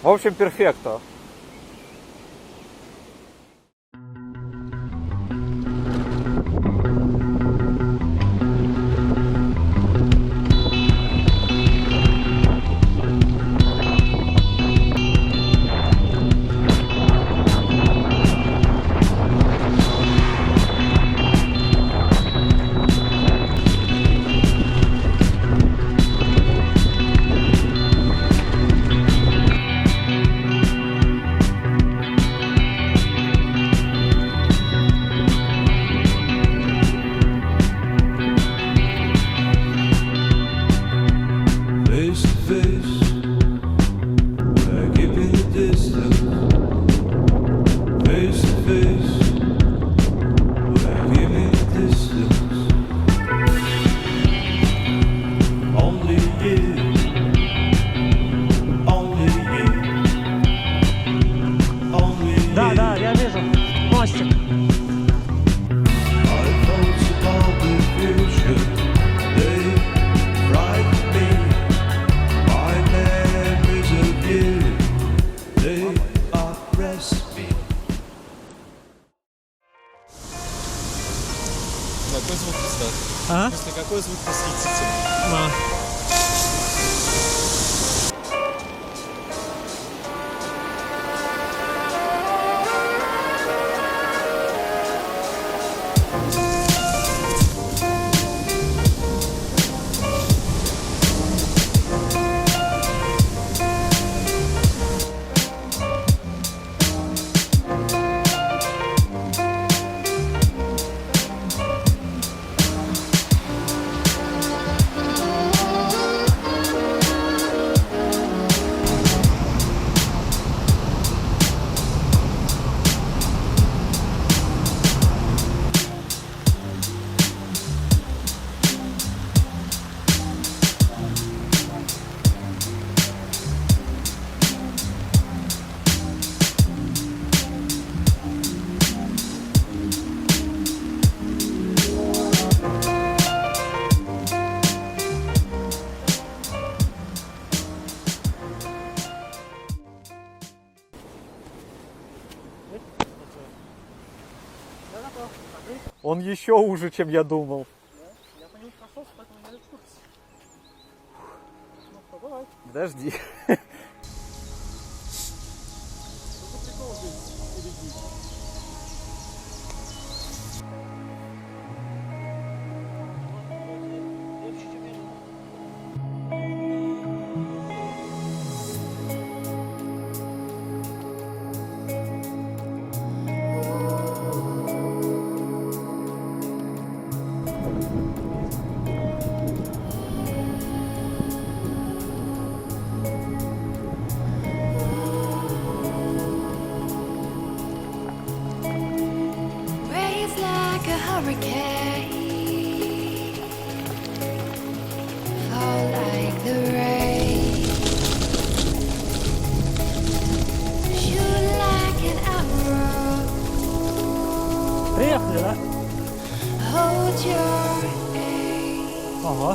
В общем, перфекто. Face to face, we're keeping the distance. Face to face, we're keeping the distance. Only you, only you, only you. Да, я вижу. Мостик. Our thoughts about the future, they frighten me. My memories of you, they oppress me. Какой звук пиздат? А? В смысле, какой звук восхитительный? А. Он еще уже, чем я думал. Я по нему прошелся, поэтому я в курсе. Ну что, давай. Подожди. Что за прикол здесь впереди? Легче, чем я думал. Waves like a hurricane, fall like the rain, shoot like an arrow, Приехали, да? hold your aim. Ага.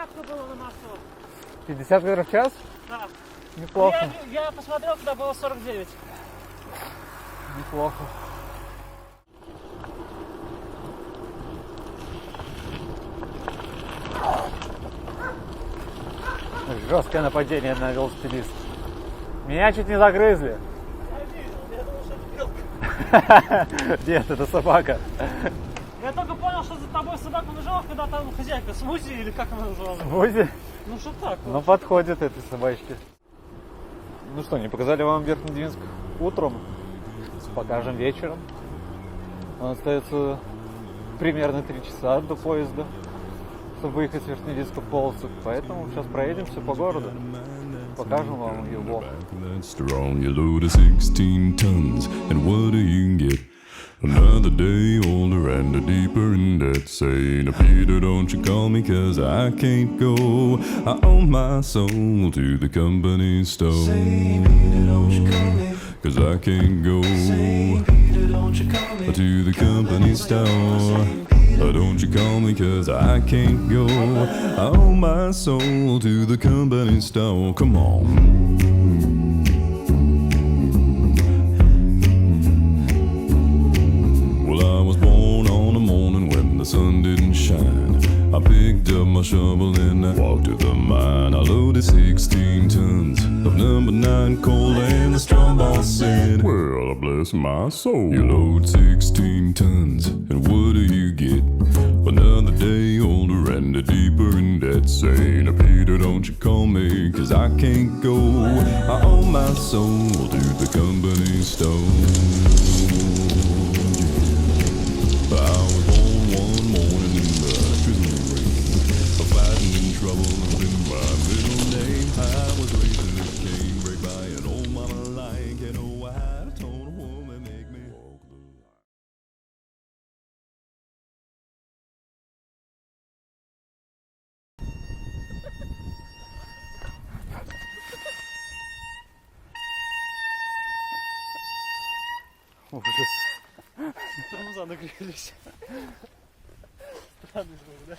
50 было на массово. 50 км в час? Да. Неплохо. Я посмотрел, когда было 49. Неплохо. Жесткое нападение на велосипедиста. Меня чуть не загрызли. Я думал, что это белка. Нет, это собака. Я только понял, что за тобой собака нажала, когда там хозяйка Смузи или как она называлась. Смузи? Ну что так? Ну подходит этой собачке. Ну что, не показали вам Верхнедвинск утром? Покажем вечером. У нас остается примерно 3 часа до поезда, чтобы выехать с Верхнедвинска в Полоцк. Поэтому сейчас проедемся по городу. Покажем вам его. That's strong, you load of 16 tons, and what do you get? Another day older and a deeper in debt. Saying, Peter, don't you call me, cause I can't go. I owe my soul to the company store. Say, Peter, don't you call me, cause I can't go. Say, Peter, don't you call me, to the company store. Don't you call me, cause I can't go. I owe my soul to the company store. Come on. The sun didn't shine. I picked up my shovel and I walked to the mine. I loaded 16 tons of number 9 coal, and the strong boss said, well, bless my soul. You load 16 tons, and what do you get? Another day older and a deeper in debt. Saying, Peter, don't you call me, cause I can't go. I owe my soul to the company store. I was born one morning in the drizzling rain, fighting in trouble with my middle name. I was raised in a cane, raised by an old mama like an old wife. Told a woman, make me walk the line. Ужас. Тормоза нагрелись. Странный звук, да?